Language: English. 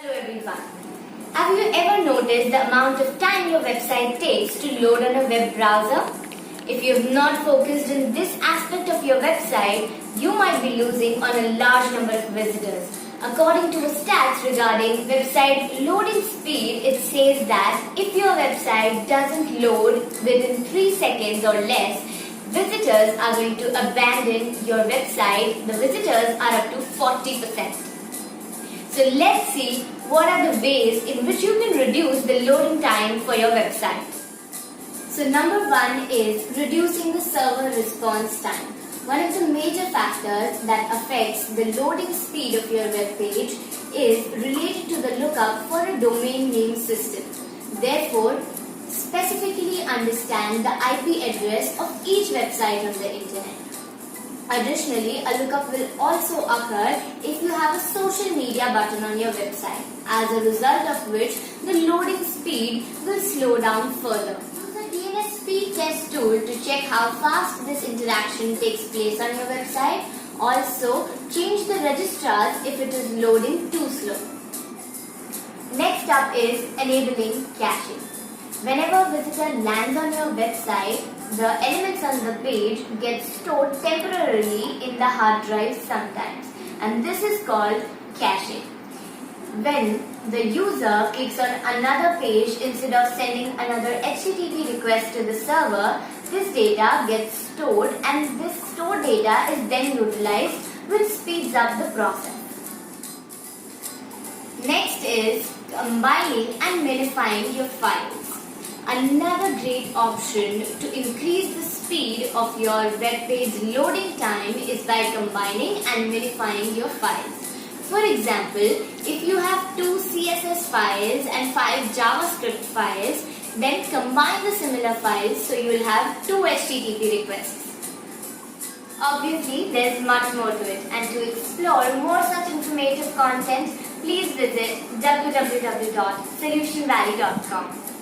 Hello everyone. Have you ever noticed the amount of time your website takes to load on a web browser? If you have not focused on this aspect of your website, you might be losing on a large number of visitors. According to a stats regarding website loading speed, it says that if your website doesn't load within 3 seconds or less, visitors are going to abandon your website. The visitors are up to 40%. So let's see what are the ways in which you can reduce the loading time for your website. So number one is reducing the server response time. One of the major factors that affects the loading speed of your web page is related to the lookup for a domain name system. Therefore, specifically understand the IP address of each website on the internet. Additionally, a lookup will also occur if you have a social media button on your website, as a result of which the loading speed will slow down further. Use the DNS speed test tool to check how fast this interaction takes place on your website. Also, change the registrars if it is loading too slow. Next up is enabling caching. Whenever a visitor lands on your website, the elements on the page get stored temporarily in the hard drive sometimes, and this is called caching. When the user clicks on another page instead of sending another HTTP request to the server, this data gets stored, and this stored data is then utilized, which speeds up the process. Next is combining and minifying your files. Another great option to increase the speed of your web page loading time is by combining and minifying your files. For example, if you have 2 CSS files and 5 JavaScript files, then combine the similar files so you will have 2 HTTP requests. Obviously, there's much more to it, and to explore more such informative content, please visit www.solutionvalley.com.